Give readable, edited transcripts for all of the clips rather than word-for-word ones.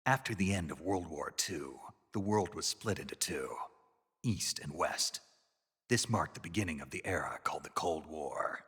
After the end of World War II, the world was split into two, East and West. This marked the beginning of the era called the Cold War.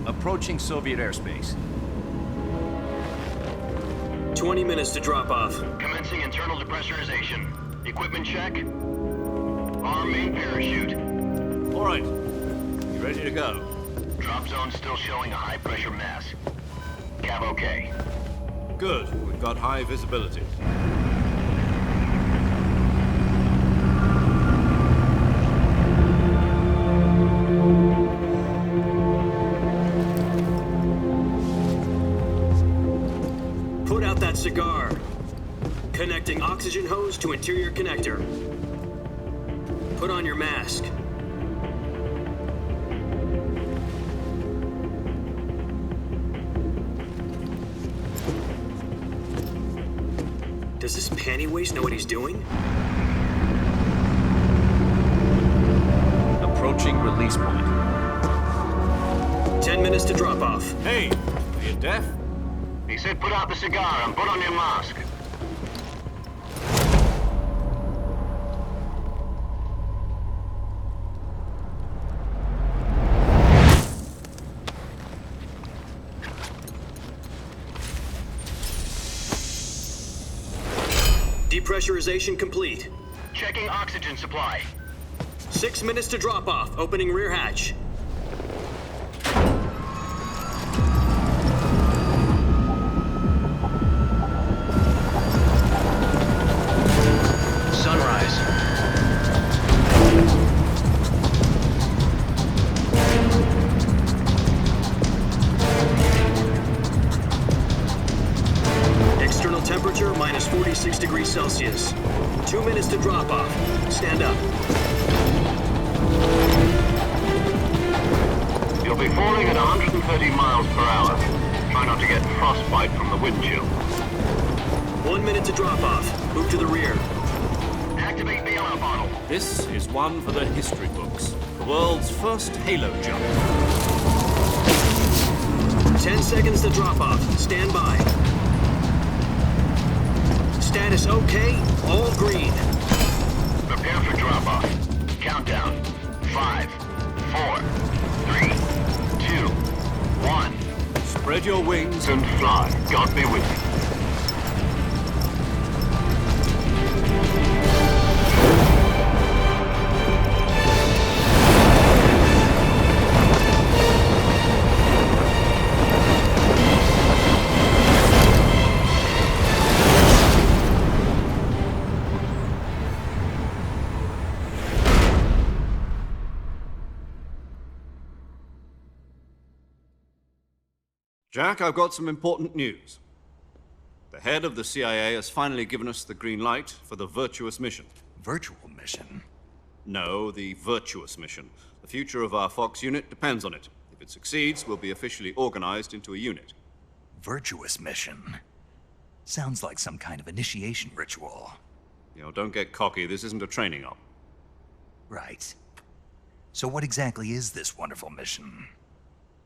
Approaching Soviet airspace. 20 minutes to drop off. Commencing internal depressurization. Equipment check. Arm main parachute. All right. You ready to go? Drop zone still showing a high pressure mass. Cav okay. Good. We've got high visibility. Put out that cigar. Connecting oxygen hose to interior connector. Put on your mask. Does this panty waste know what he's doing? Approaching release point. 10 minutes to drop off. Hey, are you deaf? He said put out the cigar and put on your mask. Depressurization complete. Checking oxygen supply. 6 minutes to drop off. Opening rear hatch. Sunrise. External temperature minus 46 degrees Celsius. 2 minutes to drop off. Stand up. You'll be falling at 130 miles per hour. Try not to get frostbite from the wind chill. 1 minute to drop off. Move to the rear. Activate bailout bottle. This is one for the history books. The world's first halo jump. 10 seconds to drop off. Stand by. Status okay. All green. Prepare for drop-off. Countdown. 5, 4, 3, 2, 1. Spread your wings And fly. God be with you. Jack, I've got some important news. The head of the CIA has finally given us the green light for the Virtuous mission. Virtual mission? No, the Virtuous mission. The future of our Fox unit depends on it. If it succeeds, we'll be officially organized into a unit. Virtuous mission? Sounds like some kind of initiation ritual. You know, don't get cocky. This isn't a training op. Right. So what exactly is this wonderful mission?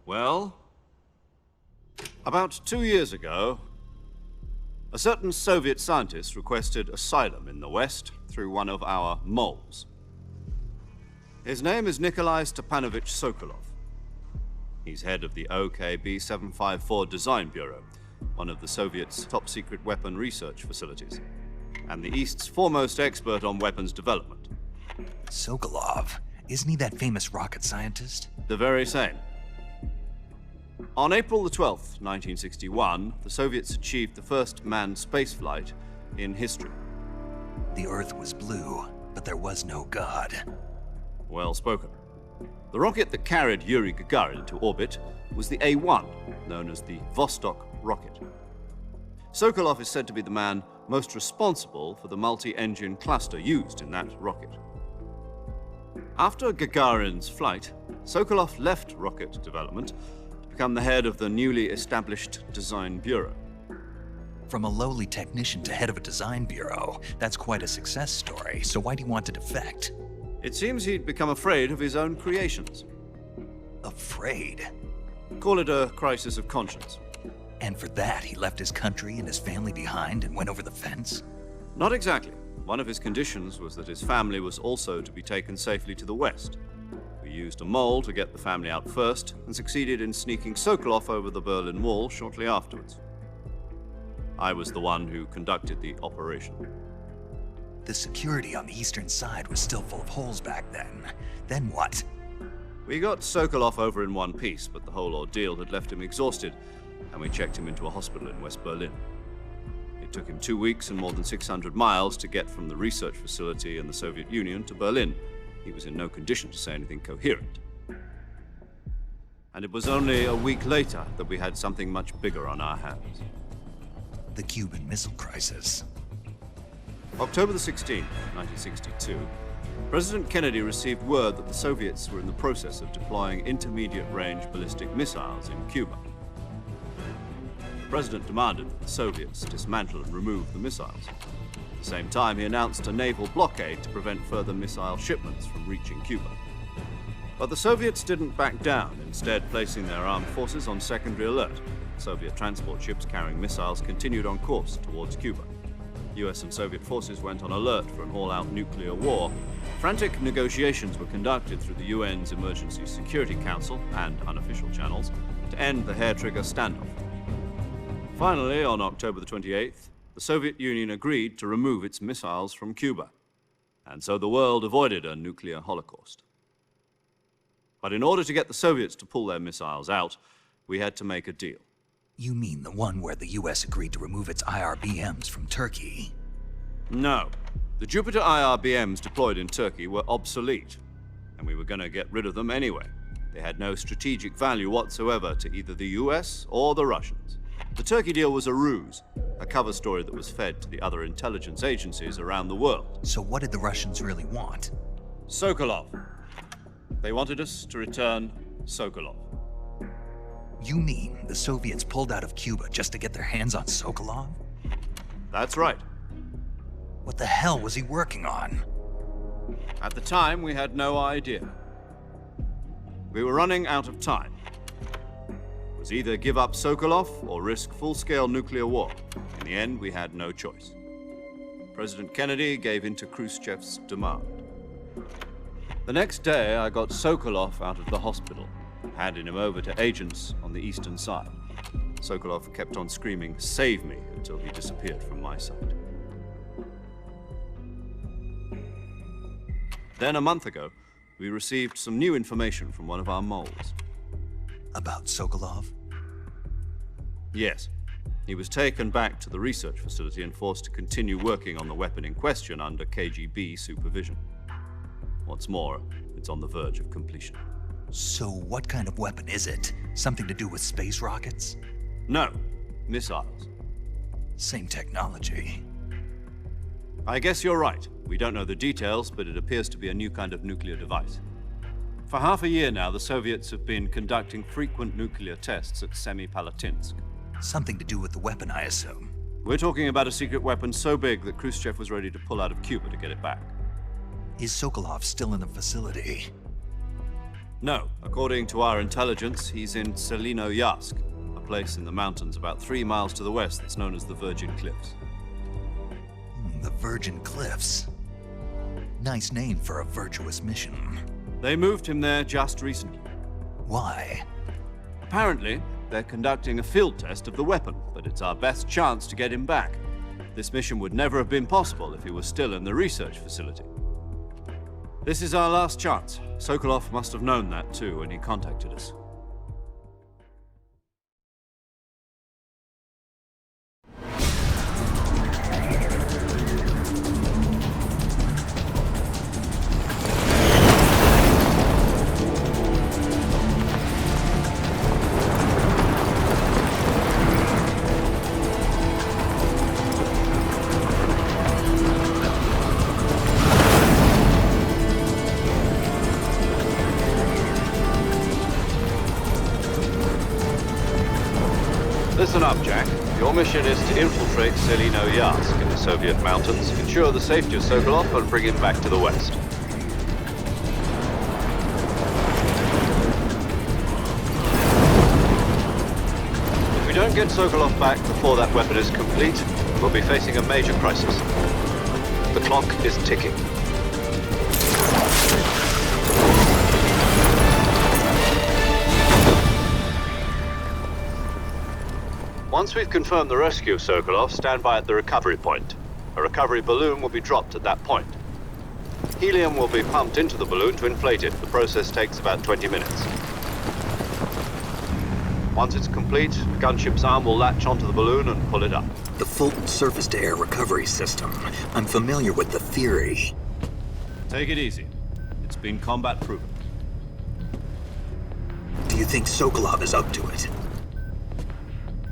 Well, about 2 years ago, a certain Soviet scientist requested asylum in the West through one of our moles. His name is Nikolai Stepanovich Sokolov. He's head of the OKB-754 Design Bureau, one of the Soviets' top-secret weapon research facilities, and the East's foremost expert on weapons development. Sokolov? Isn't he that famous rocket scientist? The very same. On April the 12th, 1961, the Soviets achieved the first manned spaceflight in history. The Earth was blue, but there was no God. Well spoken. The rocket that carried Yuri Gagarin to orbit was the A-1, known as the Vostok rocket. Sokolov is said to be the man most responsible for the multi-engine cluster used in that rocket. After Gagarin's flight, Sokolov left rocket development to become the head of the newly established Design Bureau. From a lowly technician to head of a design bureau, that's quite a success story, so why'd he want to defect? It seems he'd become afraid of his own creations. Afraid? Call it a crisis of conscience. And for that, he left his country and his family behind and went over the fence? Not exactly. One of his conditions was that his family was also to be taken safely to the west. We used a mole to get the family out first and succeeded in sneaking Sokolov over the Berlin Wall shortly afterwards. I was the one who conducted the operation. The security on the eastern side was still full of holes back then. Then what? We got Sokolov over in one piece, but the whole ordeal had left him exhausted, and we checked him into a hospital in West Berlin. It took him 2 weeks and more than 600 miles to get from the research facility in the Soviet Union to Berlin. He was in no condition to say anything coherent. And it was only a week later that we had something much bigger on our hands. The Cuban Missile Crisis. October the 16th, 1962, President Kennedy received word that the Soviets were in the process of deploying intermediate-range ballistic missiles in Cuba. The President demanded that the Soviets dismantle and remove the missiles. At the same time, he announced a naval blockade to prevent further missile shipments from reaching Cuba. But the Soviets didn't back down, instead placing their armed forces on secondary alert. Soviet transport ships carrying missiles continued on course towards Cuba. US and Soviet forces went on alert for an all-out nuclear war. Frantic negotiations were conducted through the UN's Emergency Security Council and unofficial channels to end the hair-trigger standoff. Finally, on October the 28th, the Soviet Union agreed to remove its missiles from Cuba, and so the world avoided a nuclear holocaust. But in order to get the Soviets to pull their missiles out, we had to make a deal. You mean the one where the US agreed to remove its IRBMs from Turkey? No. The Jupiter IRBMs deployed in Turkey were obsolete, and we were going to get rid of them anyway. They had no strategic value whatsoever to either the US or the Russians. The Turkey deal was a ruse, a cover story that was fed to the other intelligence agencies around the world. So what did the Russians really want? Sokolov. They wanted us to return Sokolov. You mean the Soviets pulled out of Cuba just to get their hands on Sokolov? That's right. What the hell was he working on? At the time, we had no idea. We were running out of time. It was either give up Sokolov or risk full-scale nuclear war. In the end, we had no choice. President Kennedy gave in to Khrushchev's demand. The next day, I got Sokolov out of the hospital, handing him over to agents on the eastern side. Sokolov kept on screaming, "Save me," until he disappeared from my sight. Then a month ago, we received some new information from one of our moles. About Sokolov? Yes. He was taken back to the research facility and forced to continue working on the weapon in question under KGB supervision. What's more, it's on the verge of completion. So what kind of weapon is it? Something to do with space rockets? No, missiles. Same technology. I guess you're right. We don't know the details, but it appears to be a new kind of nuclear device. For half a year now, the Soviets have been conducting frequent nuclear tests at Semipalatinsk. Something to do with the weapon, I assume. We're talking about a secret weapon so big that Khrushchev was ready to pull out of Cuba to get it back. Is Sokolov still in the facility? No. According to our intelligence, he's in Selinoyarsk, a place in the mountains about 3 miles to the west that's known as the Virgin Cliffs. The Virgin Cliffs. Nice name for a virtuous mission. They moved him there just recently. Why? Apparently, they're conducting a field test of the weapon, but it's our best chance to get him back. This mission would never have been possible if he was still in the research facility. This is our last chance. Sokolov must have known that too when he contacted us. listen up, Jack. Your mission is to infiltrate Selino Yask in the Soviet mountains, ensure the safety of Sokolov, and bring him back to the west. If we don't get Sokolov back before that weapon is complete, we'll be facing a major crisis. The clock is ticking. Once we've confirmed the rescue of Sokolov, stand by at the recovery point. A recovery balloon will be dropped at that point. Helium will be pumped into the balloon to inflate it. The process takes about 20 minutes. Once it's complete, the gunship's arm will latch onto the balloon and pull it up. The Fulton surface-to-air recovery system. I'm familiar with the theory. Take it easy. It's been combat proven. Do you think Sokolov is up to it?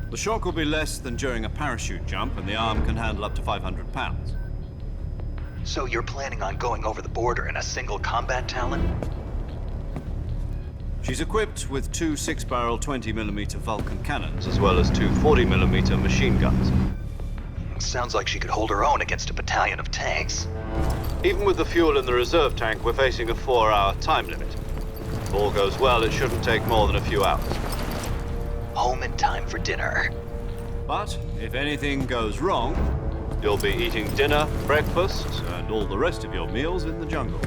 The shock will be less than during a parachute jump, and the arm can handle up to 500 pounds. So you're planning on going over the border in a single combat Talon? She's equipped with two 6-barrel 20mm Vulcan cannons, as well as two 40mm machine guns. Sounds like she could hold her own against a battalion of tanks. Even with the fuel in the reserve tank, we're facing a 4-hour time limit. If all goes well, it shouldn't take more than a few hours. Home in time for dinner. But if anything goes wrong, you'll be eating dinner, breakfast, and all the rest of your meals in the jungle.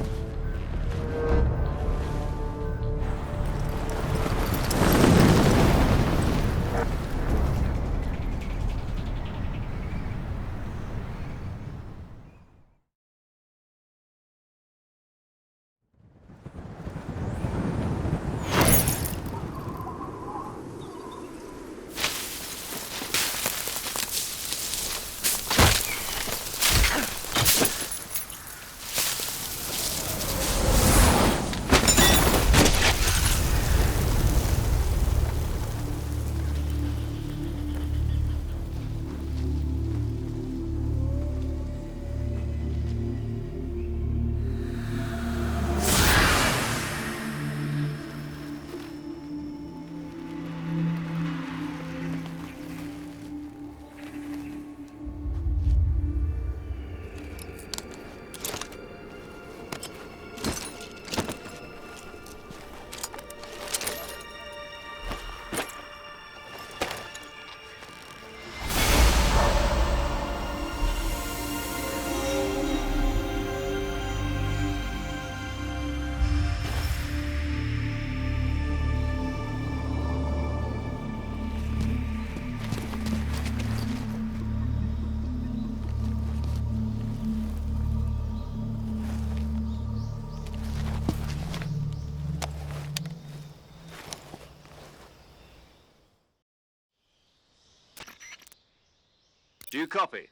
Do you copy?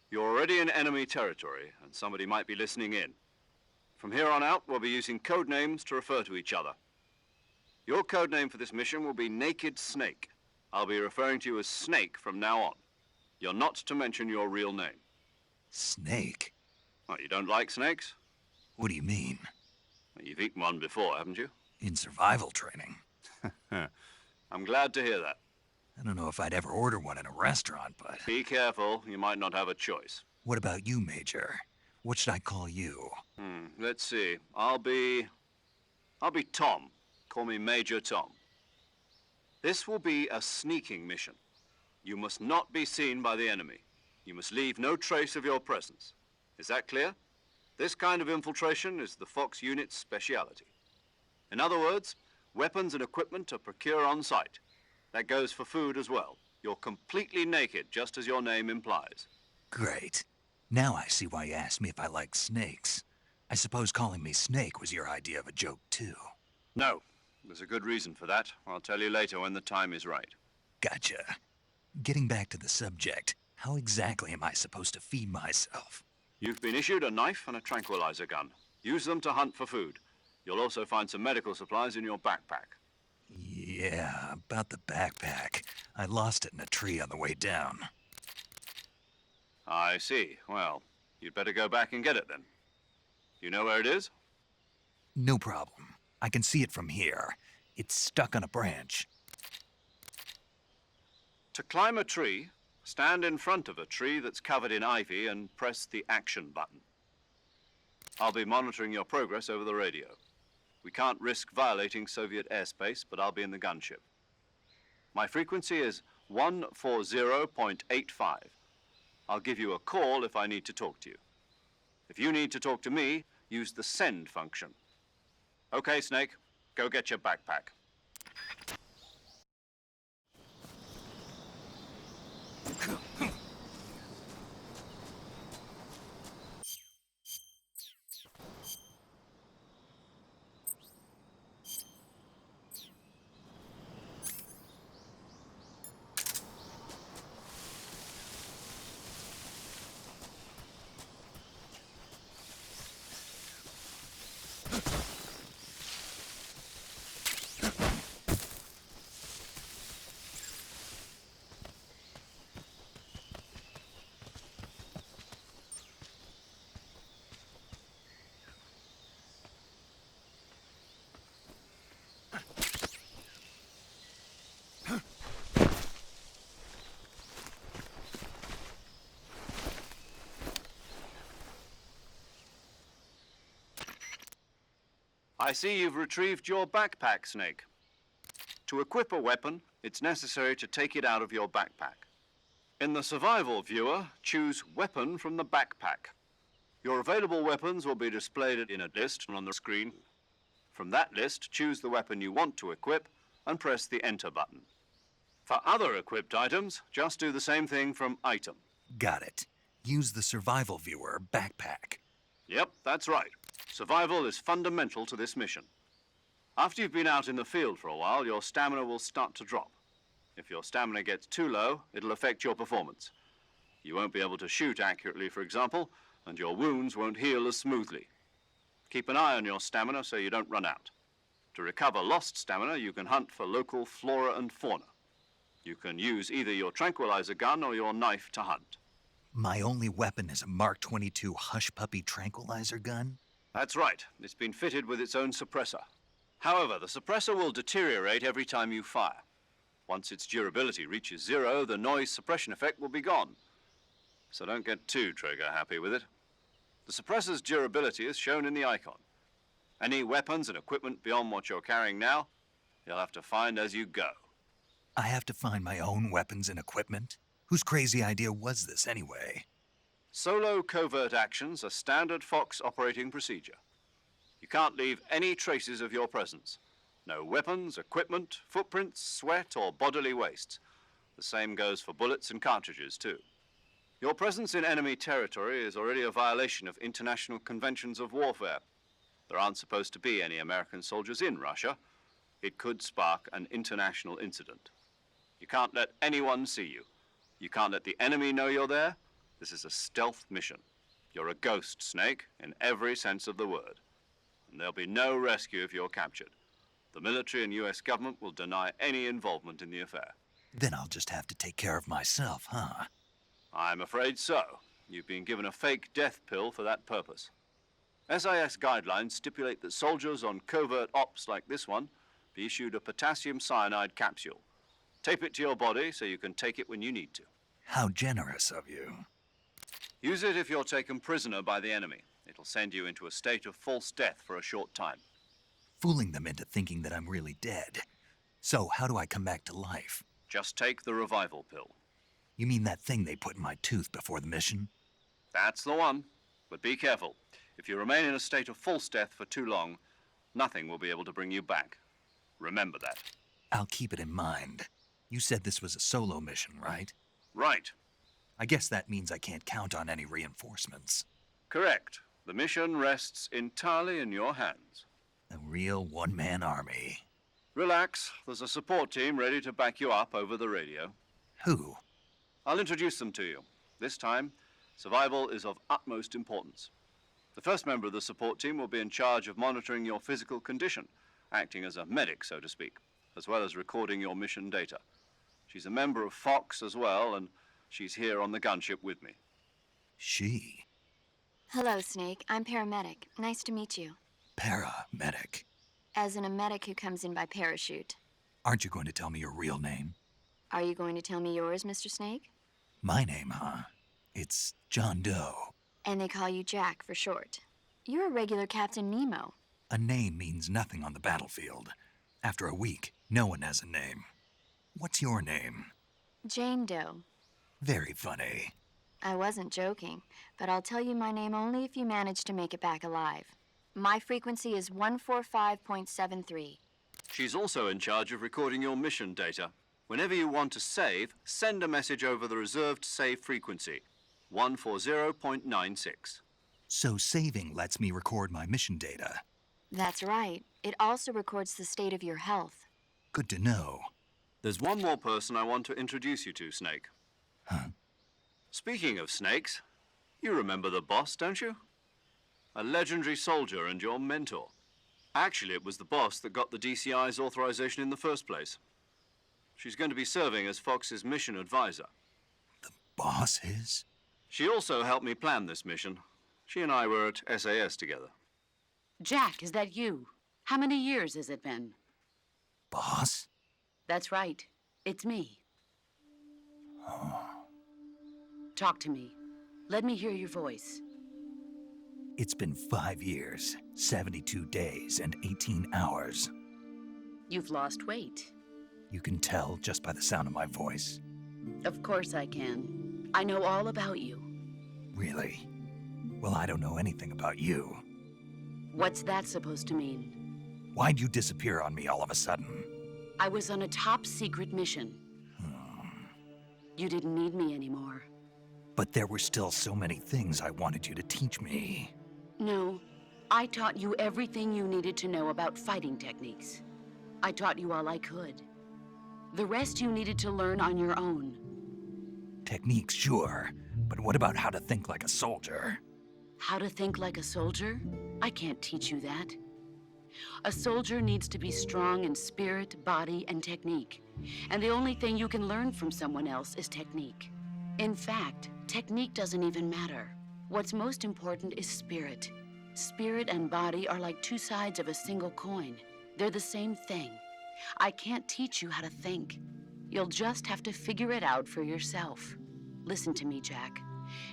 You're already in enemy territory, and somebody might be listening in. From here on out, we'll be using code names to refer to each other. Your code name for this mission will be Naked Snake. I'll be referring to you as Snake from now on. You're not to mention your real name. Snake? What, you don't like snakes? What do you mean? Well, you've eaten one before, haven't you? In survival training. I'm glad to hear that. I don't know if I'd ever order one in a restaurant, but... Be careful, you might not have a choice. What about you, Major? What should I call you? Let's see. I'll be Tom. Call me Major Tom. This will be a sneaking mission. You must not be seen by the enemy. You must leave no trace of your presence. Is that clear? This kind of infiltration is the Fox unit's speciality. In other words, weapons and equipment are procured on site. That goes for food as well. You're completely naked, just as your name implies. Great. Now I see why you asked me if I like snakes. I suppose calling me Snake was your idea of a joke, too. No. There's a good reason for that. I'll tell you later when the time is right. Gotcha. Getting back to the subject, how exactly am I supposed to feed myself? You've been issued a knife and a tranquilizer gun. Use them to hunt for food. You'll also find some medical supplies in your backpack. Yeah, about the backpack. I lost it in a tree on the way down. I see. Well, you'd better go back and get it then. You know where it is? No problem. I can see it from here. It's stuck on a branch. To climb a tree, stand in front of a tree that's covered in ivy and press the action button. I'll be monitoring your progress over the radio. We can't risk violating Soviet airspace, but I'll be in the gunship. My frequency is 140.85. I'll give you a call if I need to talk to you. If you need to talk to me, use the send function. Okay, Snake, go get your backpack. I see you've retrieved your backpack, Snake. To equip a weapon, it's necessary to take it out of your backpack. In the survival viewer, choose Weapon from the backpack. Your available weapons will be displayed in a list on the screen. From that list, choose the weapon you want to equip and press the Enter button. For other equipped items, just do the same thing from Item. Got it. Use the survival viewer backpack. Yep, that's right. Survival is fundamental to this mission. After you've been out in the field for a while, your stamina will start to drop. If your stamina gets too low, it'll affect your performance. You won't be able to shoot accurately, for example, and your wounds won't heal as smoothly. Keep an eye on your stamina so you don't run out. To recover lost stamina, you can hunt for local flora and fauna. You can use either your tranquilizer gun or your knife to hunt. My only weapon is a Mark 22 Hush Puppy tranquilizer gun? That's right. It's been fitted with its own suppressor. However, the suppressor will deteriorate every time you fire. Once its durability reaches 0, the noise suppression effect will be gone. So don't get too trigger happy with it. The suppressor's durability is shown in the icon. Any weapons and equipment beyond what you're carrying now, you'll have to find as you go. I have to find my own weapons and equipment? Whose crazy idea was this anyway? Solo covert actions are standard Fox operating procedure. You can't leave any traces of your presence. No weapons, equipment, footprints, sweat, or bodily wastes. The same goes for bullets and cartridges, too. Your presence in enemy territory is already a violation of international conventions of warfare. There aren't supposed to be any American soldiers in Russia. It could spark an international incident. You can't let anyone see you. You can't let the enemy know you're there. This is a stealth mission. You're a ghost, Snake, in every sense of the word. And there'll be no rescue if you're captured. The military and US government will deny any involvement in the affair. Then I'll just have to take care of myself, huh? I'm afraid so. You've been given a fake death pill for that purpose. SIS guidelines stipulate that soldiers on covert ops like this one be issued a potassium cyanide capsule. Tape it to your body so you can take it when you need to. How generous of you. Use it if you're taken prisoner by the enemy. It'll send you into a state of false death for a short time. Fooling them into thinking that I'm really dead. So how do I come back to life? Just take the revival pill. You mean that thing they put in my tooth before the mission? That's the one. But be careful. If you remain in a state of false death for too long, nothing will be able to bring you back. Remember that. I'll keep it in mind. You said this was a solo mission, right? Right. I guess that means I can't count on any reinforcements. Correct. The mission rests entirely in your hands. A real one-man army. Relax. There's a support team ready to back you up over the radio. Who? I'll introduce them to you. This time, survival is of utmost importance. The first member of the support team will be in charge of monitoring your physical condition, acting as a medic, so to speak, as well as recording your mission data. She's a member of Fox as well, and she's here on the gunship with me. She? Hello, Snake. I'm paramedic. Nice to meet you. Paramedic. As in a medic who comes in by parachute. Aren't you going to tell me your real name? Are you going to tell me yours, Mr. Snake? My name, huh? It's John Doe. And they call you Jack for short. You're a regular Captain Nemo. A name means nothing on the battlefield. After a week, no one has a name. What's your name? Jane Doe. Very funny. I wasn't joking, but I'll tell you my name only if you manage to make it back alive. My frequency is 145.73. She's also in charge of recording your mission data. Whenever you want to save, send a message over the reserved save frequency, 140.96. So saving lets me record my mission data. That's right. It also records the state of your health. Good to know. There's one more person I want to introduce you to, Snake. Huh? Speaking of snakes, you remember the boss, don't you? A legendary soldier and your mentor. Actually, it was the boss that got the DCI's authorization in the first place. She's going to be serving as Fox's mission advisor. The boss is? She also helped me plan this mission. She and I were at SAS together. Jack, is that you? How many years has it been? Boss? That's right. It's me. Talk to me. Let me hear your voice. It's been 5 years, 72 days, and 18 hours. You've lost weight. You can tell just by the sound of my voice. Of course I can. I know all about you. Really? Well, I don't know anything about you. What's that supposed to mean? Why'd you disappear on me all of a sudden? I was on a top secret mission. You didn't need me anymore. But there were still so many things I wanted you to teach me. No, I taught you everything you needed to know about fighting techniques. I taught you all I could. The rest you needed to learn on your own. Techniques, sure. But what about how to think like a soldier? How to think like a soldier? I can't teach you that. A soldier needs to be strong in spirit, body, and technique. And the only thing you can learn from someone else is technique. In fact, technique doesn't even matter. What's most important is spirit. Spirit and body are like two sides of a single coin. They're the same thing. I can't teach you how to think. You'll just have to figure it out for yourself. Listen to me, Jack.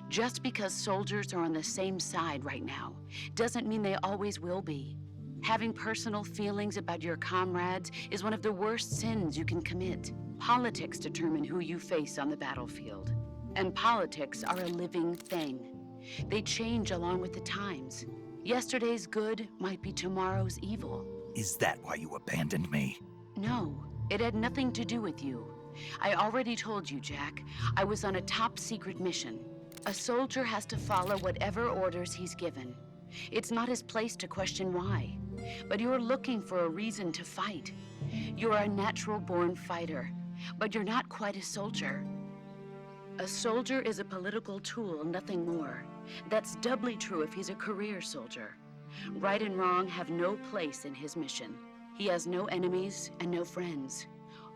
Just because soldiers are on the same side right now doesn't mean they always will be. Having personal feelings about your comrades is one of the worst sins you can commit. Politics determine who you face on the battlefield. And politics are a living thing. They change along with the times. Yesterday's good might be tomorrow's evil. Is that why you abandoned me? No, it had nothing to do with you. I already told you, Jack. I was on a top secret mission. A soldier has to follow whatever orders he's given. It's not his place to question why. But you're looking for a reason to fight. You're a natural-born fighter, but you're not quite a soldier. A soldier is a political tool, nothing more. That's doubly true if he's a career soldier. Right and wrong have no place in his mission. He has no enemies and no friends.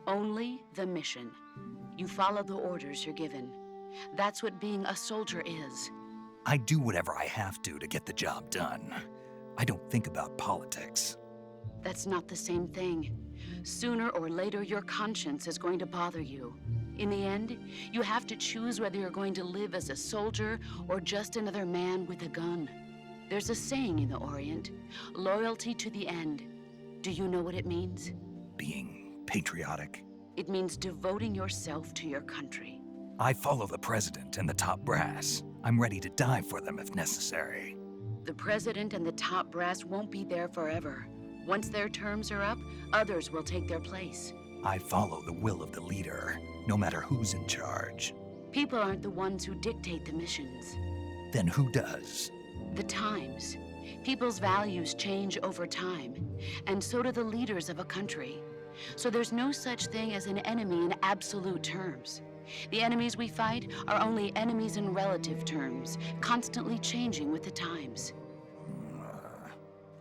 Only the mission. You follow the orders you're given. That's what being a soldier is. I do whatever I have to get the job done. I don't think about politics. That's not the same thing. Sooner or later, your conscience is going to bother you. In the end, you have to choose whether you're going to live as a soldier or just another man with a gun. There's a saying in the Orient, loyalty to the end. Do you know what it means? Being patriotic. It means devoting yourself to your country. I follow the president and the top brass. I'm ready to die for them if necessary. The president and the top brass won't be there forever. Once their terms are up, others will take their place. I follow the will of the leader, no matter who's in charge. People aren't the ones who dictate the missions. Then who does? The times. People's values change over time, and so do the leaders of a country. So there's no such thing as an enemy in absolute terms. The enemies we fight are only enemies in relative terms, constantly changing with the times.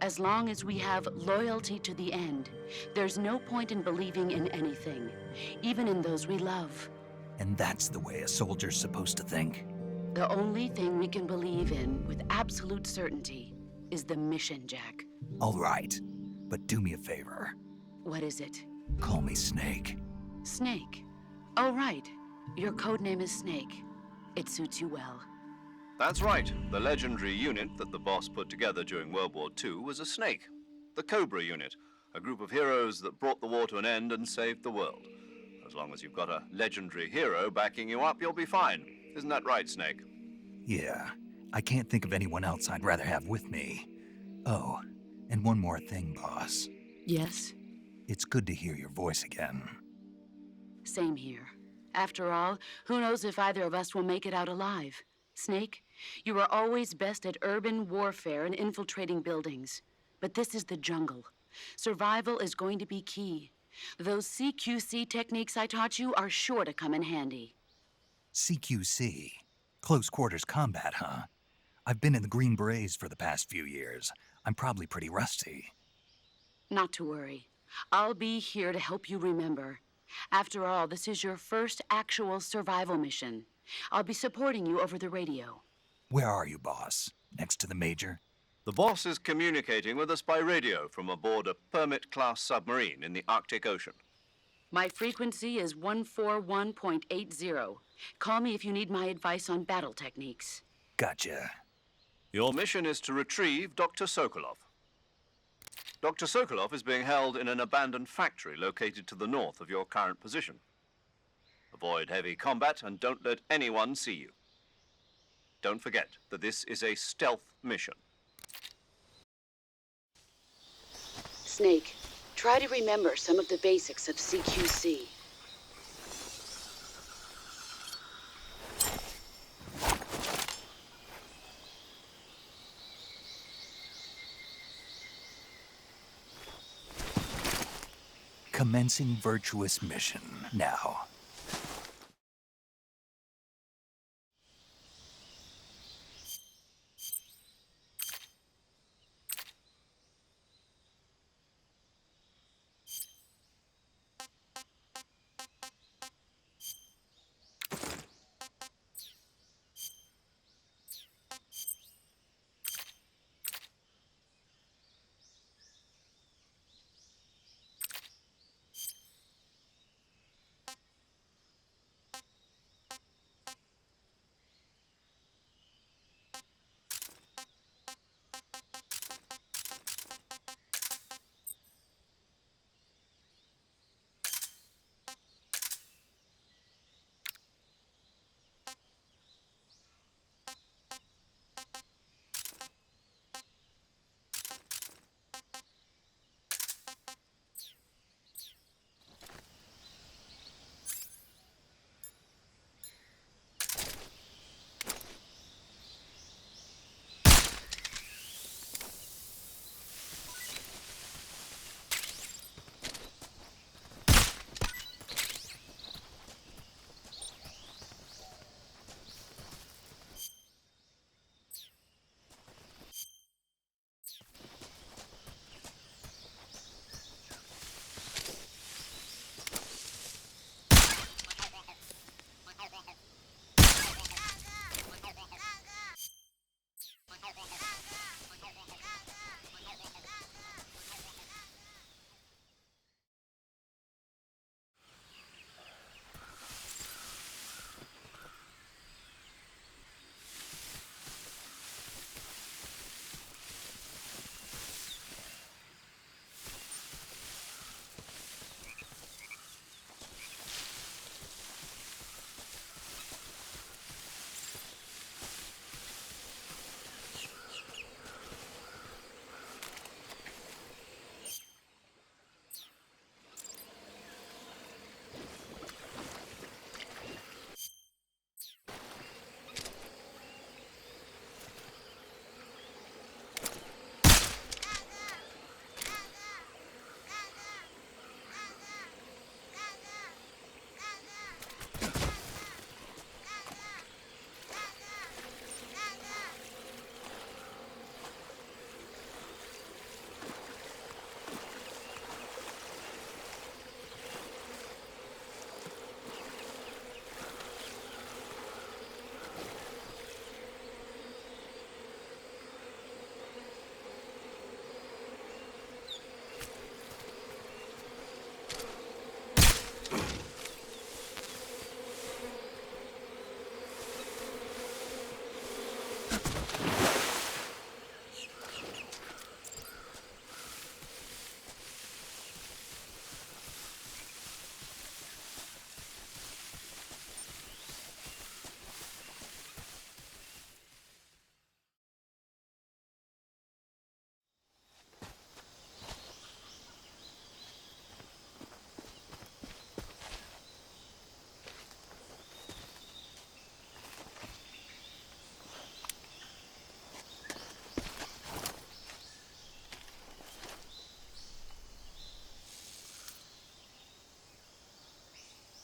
As long as we have loyalty to the end, there's no point in believing in anything, even in those we love. And that's the way a soldier's supposed to think? The only thing we can believe in with absolute certainty is the mission, Jack. All right, but do me a favor. What is it? Call me Snake. Snake. Oh, right. Your code name is Snake. It suits you well. That's right. The legendary unit that the boss put together during World War II was a snake. The Cobra unit, a group of heroes that brought the war to an end and saved the world. As long as you've got a legendary hero backing you up, you'll be fine. Isn't that right, Snake? Yeah, I can't think of anyone else I'd rather have with me. Oh, and one more thing, boss. Yes? It's good to hear your voice again. Same here. After all, who knows if either of us will make it out alive? Snake, you are always best at urban warfare and infiltrating buildings. But this is the jungle. Survival is going to be key. Those CQC techniques I taught you are sure to come in handy. CQC? Close quarters combat, huh? I've been in the Green Berets for the past few years. I'm probably pretty rusty. Not to worry. I'll be here to help you remember. After all, this is your first actual survival mission. I'll be supporting you over the radio. Where are you, boss? Next to the Major? The boss is communicating with us by radio from aboard a Permit-class submarine in the Arctic Ocean. My frequency is 141.80. Call me if you need my advice on battle techniques. Gotcha. Your mission is to retrieve Dr. Sokolov. Dr. Sokolov is being held in an abandoned factory located to the north of your current position. Avoid heavy combat and don't let anyone see you. Don't forget that this is a stealth mission. Snake, try to remember some of the basics of CQC. Commencing virtuous mission now.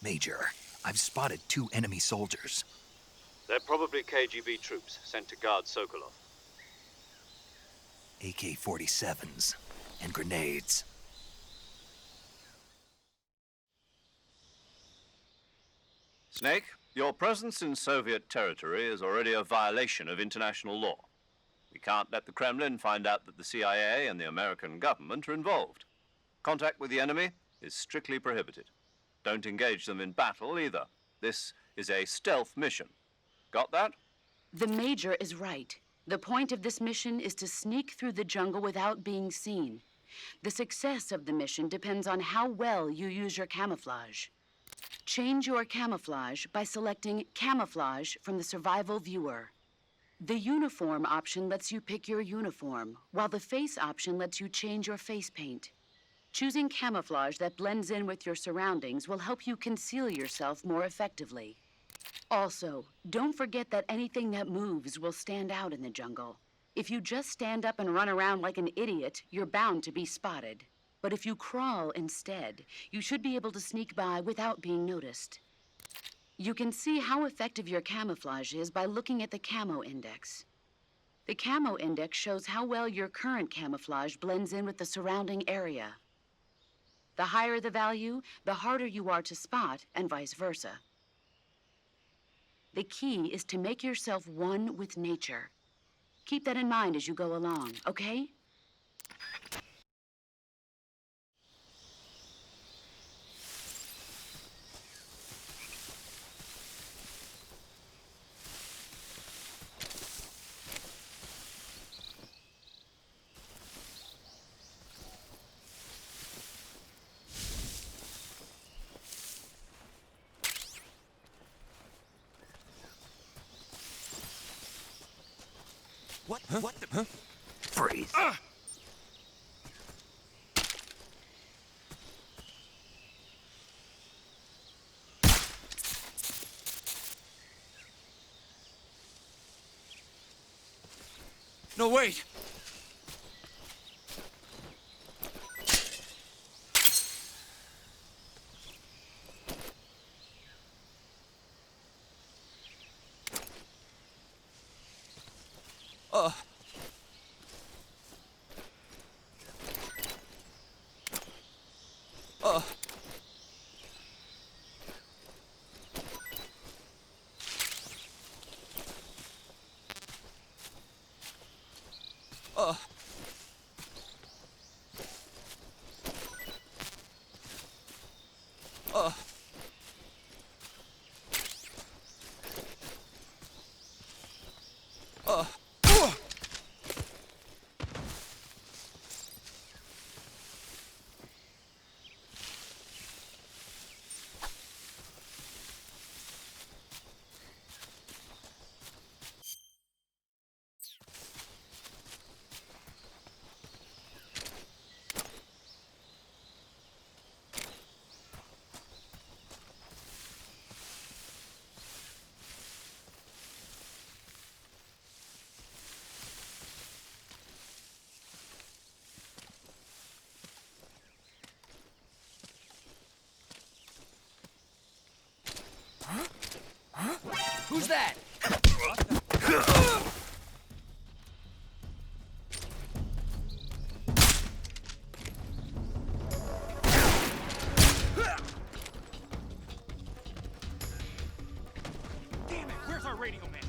Major, I've spotted 2 enemy soldiers. They're probably KGB troops sent to guard Sokolov. AK-47s and grenades. Snake, your presence in Soviet territory is already a violation of international law. We can't let the Kremlin find out that the CIA and the American government are involved. Contact with the enemy is strictly prohibited. Don't engage them in battle either. This is a stealth mission. Got that? The Major is right. The point of this mission is to sneak through the jungle without being seen. The success of the mission depends on how well you use your camouflage. Change your camouflage by selecting Camouflage from the Survival Viewer. The Uniform option lets you pick your uniform, while the Face option lets you change your face paint. Choosing camouflage that blends in with your surroundings will help you conceal yourself more effectively. Also, don't forget that anything that moves will stand out in the jungle. If you just stand up and run around like an idiot, you're bound to be spotted. But if you crawl instead, you should be able to sneak by without being noticed. You can see how effective your camouflage is by looking at the Camo Index. The Camo Index shows how well your current camouflage blends in with the surrounding area. The higher the value, the harder you are to spot, and vice versa. The key is to make yourself one with nature. Keep that in mind as you go along, okay? What the? Freeze. No, wait! Who's that? Damn it, where's our radio man?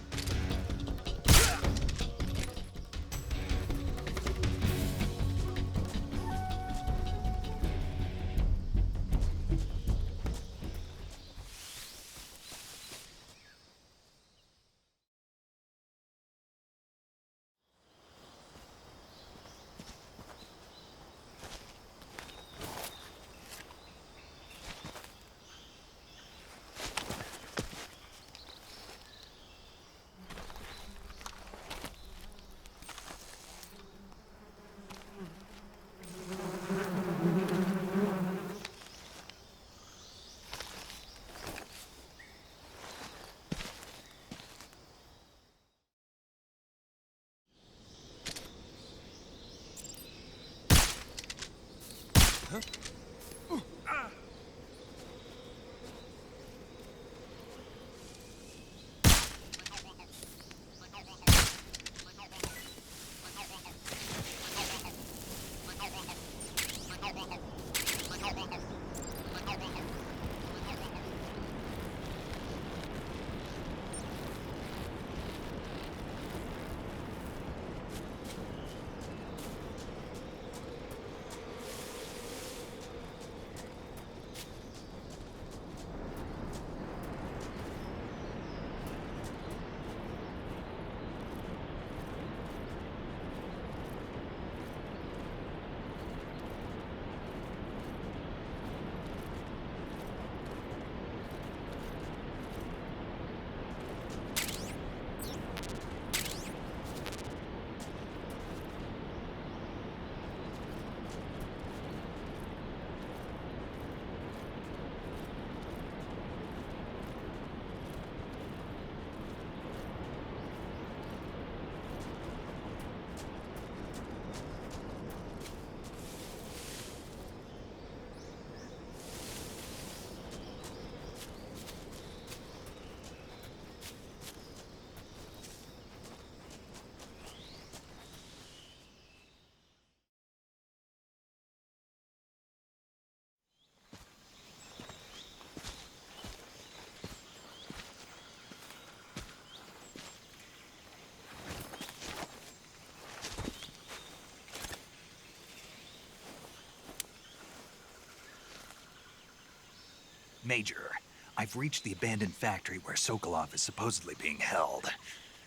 Major, I've reached the abandoned factory where Sokolov is supposedly being held.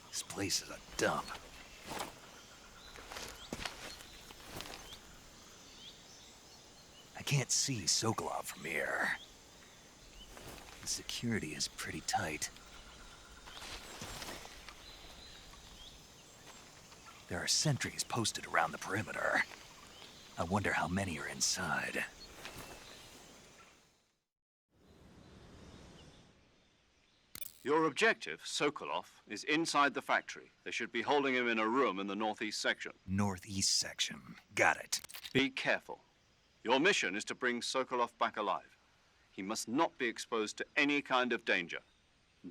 This place is a dump. I can't see Sokolov from here. The security is pretty tight. There are sentries posted around the perimeter. I wonder how many are inside. Your objective, Sokolov, is inside the factory. They should be holding him in a room in the northeast section. Northeast section. Got it. Be careful. Your mission is to bring Sokolov back alive. He must not be exposed to any kind of danger.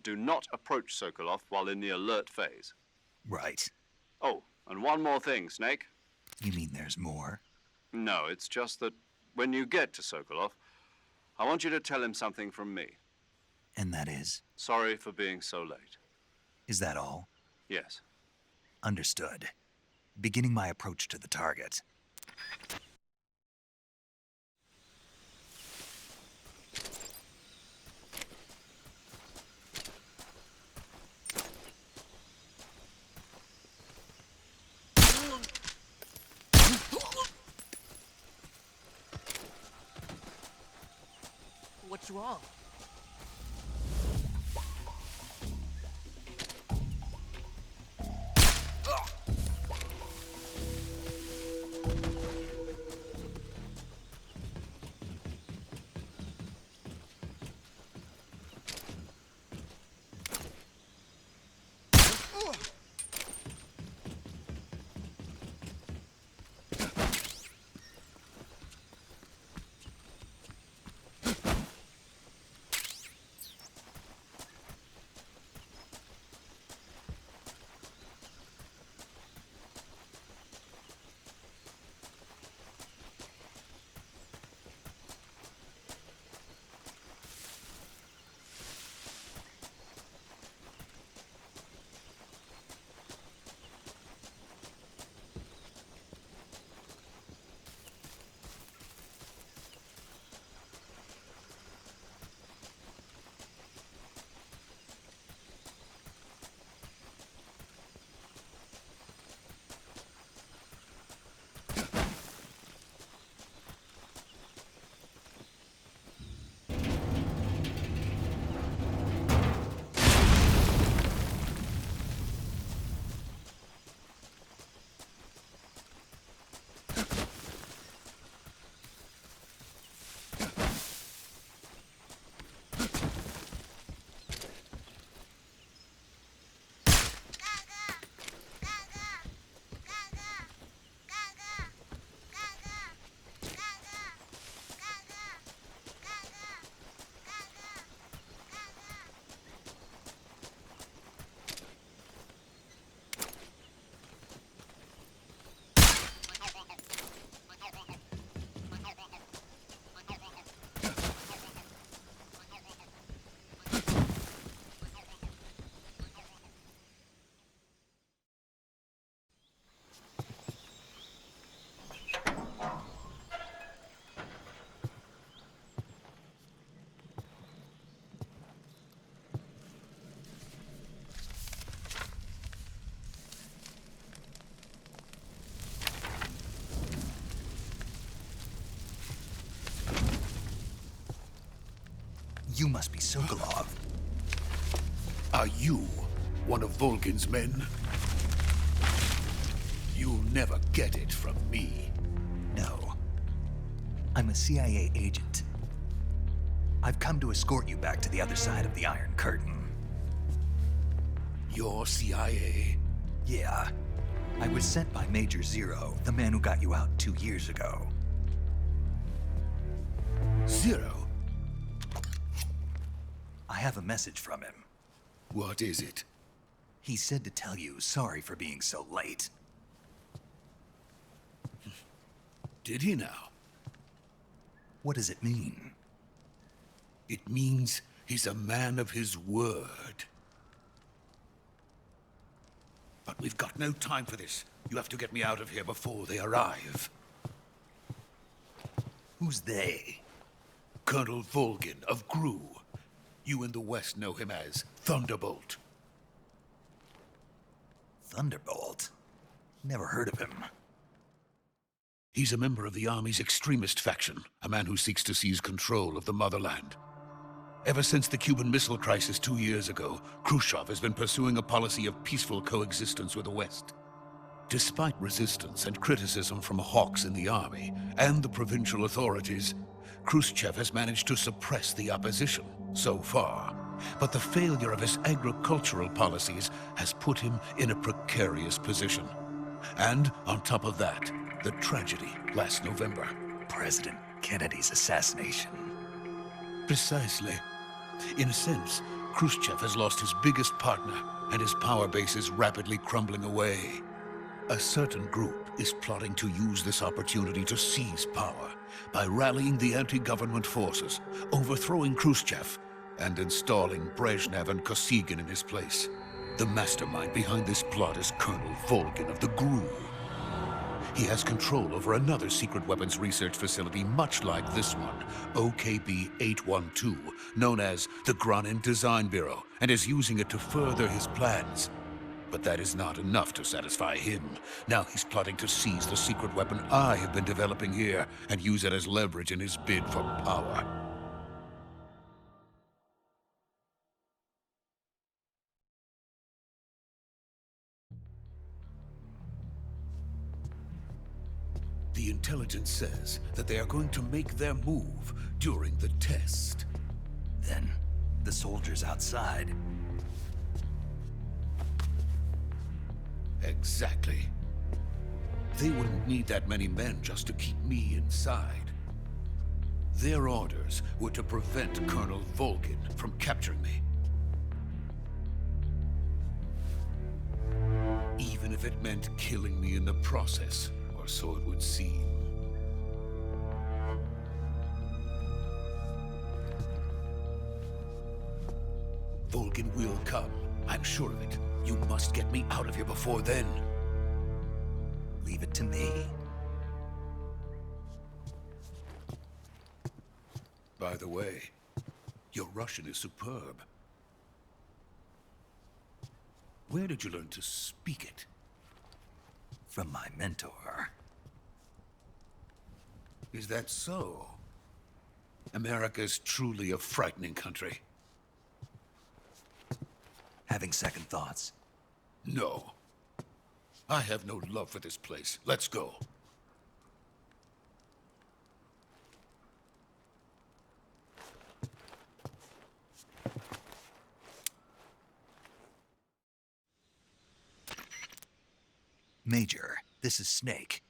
Do not approach Sokolov while in the alert phase. Right. Oh, and one more thing, Snake. You mean there's more? No, it's just that when you get to Sokolov, I want you to tell him something from me. And that is? Sorry for being so late. Is that all? Yes. Understood. Beginning my approach to the target. What's wrong? You must be Sokolov. Are you one of Volgin's men? You'll never get it from me. No. I'm a CIA agent. I've come to escort you back to the other side of the Iron Curtain. You're CIA? Yeah. I was sent by Major Zero, the man who got you out 2 years ago. Zero? I have a message from him. What is it? He said to tell you sorry for being so late. Did he now? What does it mean? It means he's a man of his word. But we've got no time for this. You have to get me out of here before they arrive. Who's they? Colonel Volgin of Gru. You in the West know him as Thunderbolt. Thunderbolt? Never heard of him. He's a member of the Army's extremist faction, a man who seeks to seize control of the motherland. Ever since the Cuban Missile Crisis 2 years ago, Khrushchev has been pursuing a policy of peaceful coexistence with the West. Despite resistance and criticism from hawks in the army and the provincial authorities, Khrushchev has managed to suppress the opposition so far. But the failure of his agricultural policies has put him in a precarious position. And on top of that, the tragedy last November. President Kennedy's assassination. Precisely. In a sense, Khrushchev has lost his biggest partner, and his power base is rapidly crumbling away. A certain group is plotting to use this opportunity to seize power by rallying the anti-government forces, overthrowing Khrushchev, and installing Brezhnev and Kosygin in his place. The mastermind behind this plot is Colonel Volgin of the GRU. He has control over another secret weapons research facility much like this one, OKB-812, known as the Granin Design Bureau, and is using it to further his plans. But that is not enough to satisfy him. Now he's plotting to seize the secret weapon I have been developing here and use it as leverage in his bid for power. The intelligence says that they are going to make their move during the test. Then, the soldiers outside. Exactly. They wouldn't need that many men just to keep me inside. Their orders were to prevent Colonel Volgin from capturing me. Even if it meant killing me in the process, or so it would seem. Volgin will come. I'm sure of it. You must get me out of here before then. Leave it to me. By the way, your Russian is superb. Where did you learn to speak it? From my mentor. Is that so? America is truly a frightening country. Having second thoughts. No. I have no love for this place. Let's go. Major, this is Snake.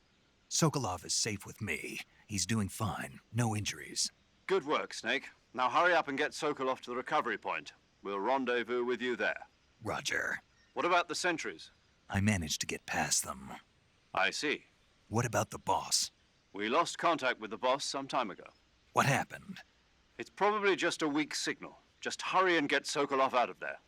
Sokolov is safe with me. He's doing fine. No injuries. Good work, Snake. Now hurry up and get Sokolov to the recovery point. We'll rendezvous with you there. Roger. What about the sentries? I managed to get past them. I see. What about the boss? We lost contact with the boss some time ago. What happened? It's probably just a weak signal. Just hurry and get Sokolov out of there.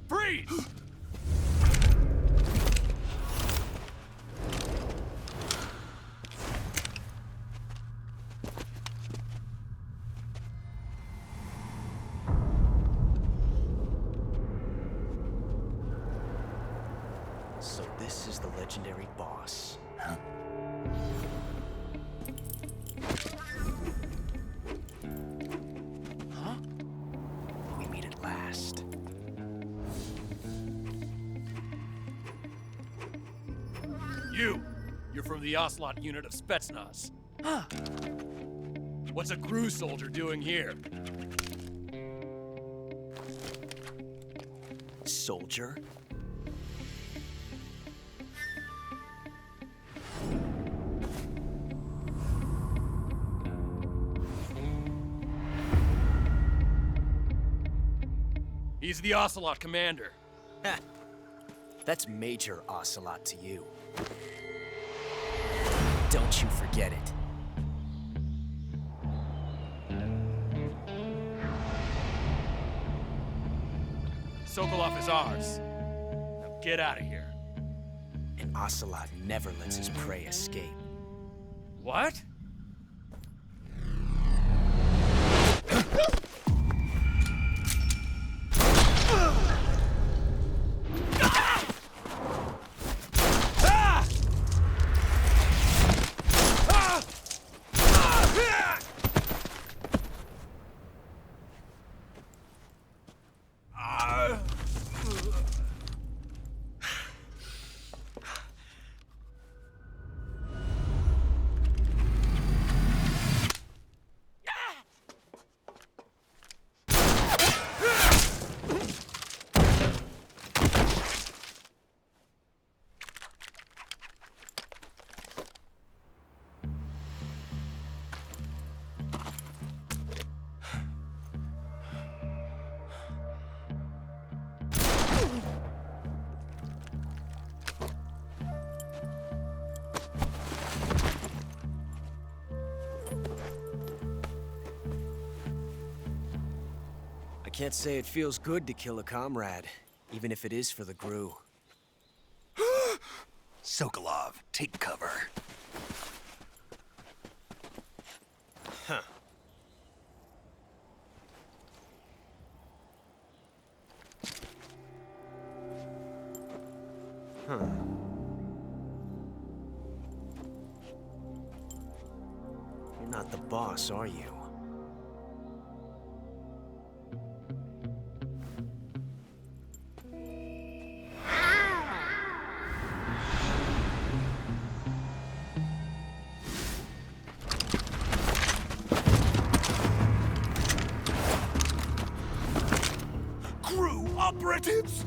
Freeze! So this is the legendary boss. Huh? Huh? We meet at last. You're from the Ocelot unit of Spetsnaz. Huh. What's a crew soldier doing here? Soldier? He's the Ocelot commander. Ha! That's Major Ocelot to you. Don't you forget it. Sokolov is ours. Now get out of here. And Ocelot never lets his prey escape. What? I can't say it feels good to kill a comrade, even if it is for the GRU. Sokolov, take cover. Huh. Huh. You're not the boss, are you? Operatives!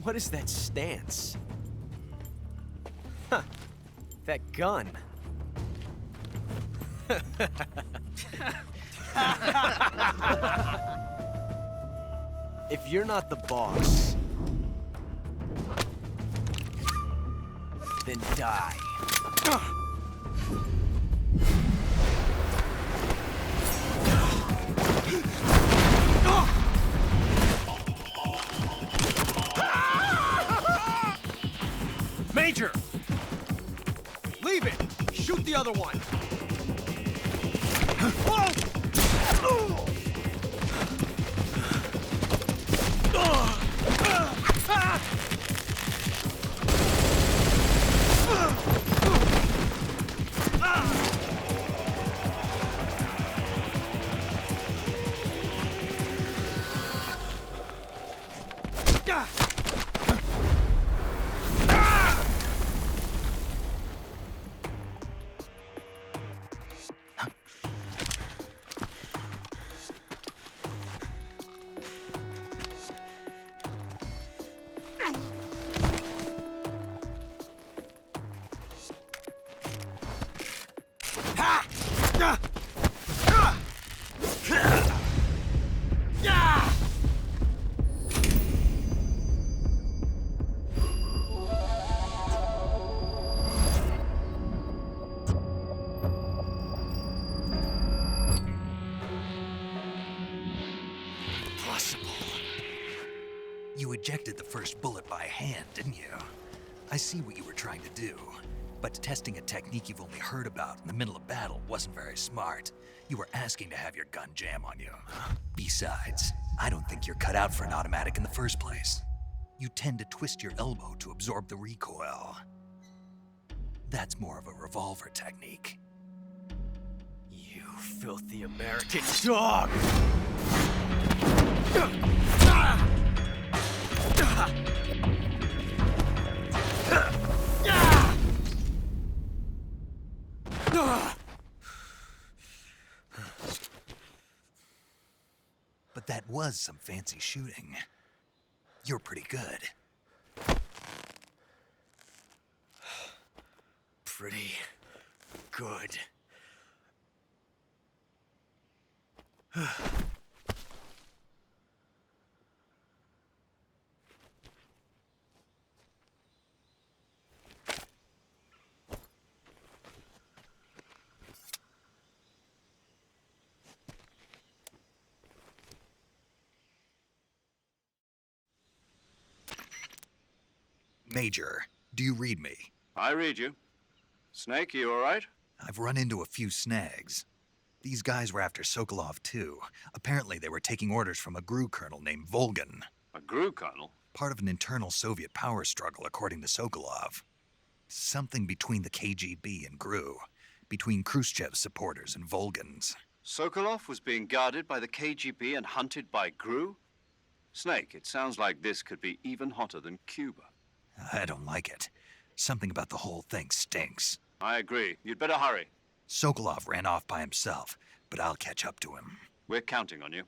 What is that stance? Huh. That gun. If you're not the boss, then die. Major! Leave it! Shoot the other one! You ejected the first bullet by hand, didn't you? I see what you were trying to do. But testing a technique you've only heard about in the middle of battle wasn't very smart. You were asking to have your gun jam on you. Besides, I don't think you're cut out for an automatic in the first place. You tend to twist your elbow to absorb the recoil. That's more of a revolver technique. You filthy American dog! But that was some fancy shooting. You're pretty good. Pretty good. Major, do you read me? I read you. Snake, you all right? I've run into a few snags. These guys were after Sokolov too. Apparently they were taking orders from a GRU colonel named Volgan. A GRU colonel? Part of an internal Soviet power struggle, according to Sokolov. Something between the KGB and GRU. Between Khrushchev's supporters and Volgan's. Sokolov was being guarded by the KGB and hunted by GRU? Snake, it sounds like this could be even hotter than Cuba. I don't like it. Something about the whole thing stinks. I agree. You'd better hurry. Sokolov ran off by himself, but I'll catch up to him. We're counting on you.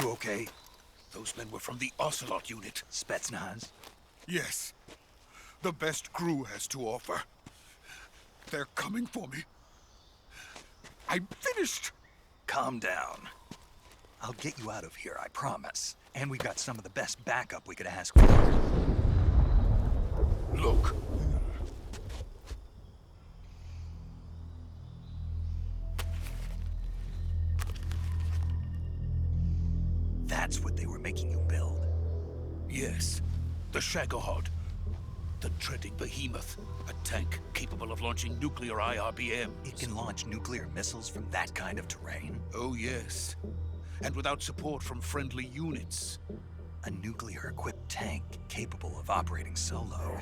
You okay? Those men were from the Ocelot unit. Spetsnaz? Yes. The best GRU has to offer. They're coming for me. I'm finished. Calm down. I'll get you out of here, I promise. And we got some of the best backup we could ask for. Look. That's what they were making you build. Yes. The Shagohod. The treading behemoth. A tank capable of launching nuclear IRBMs. It can launch nuclear missiles from that kind of terrain? Oh, yes. And without support from friendly units. A nuclear-equipped tank capable of operating solo.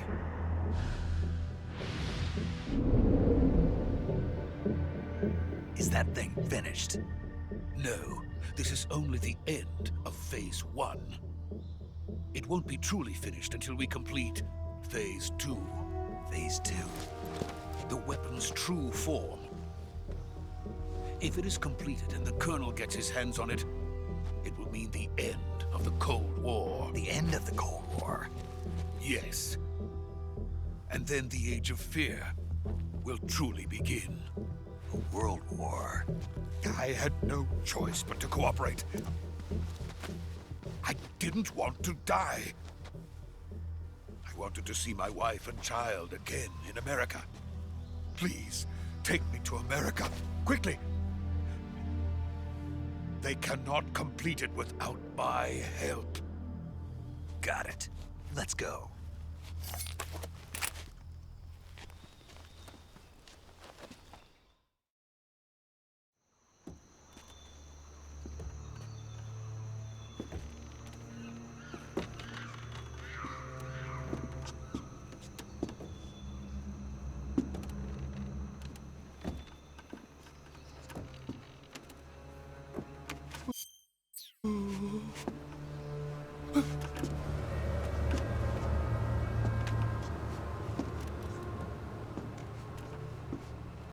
Is that thing finished? No. This is only the end of Phase 1. It won't be truly finished until we complete Phase 2. Phase 2? The weapon's true form. If it is completed and the Colonel gets his hands on it, it will mean the end of the Cold War. The end of the Cold War? Yes. And then the Age of Fear will truly begin. A world war? I had no choice but to cooperate. I didn't want to die. I wanted to see my wife and child again in America. Please, take me to America, quickly. They cannot complete it without my help. Got it. Let's go.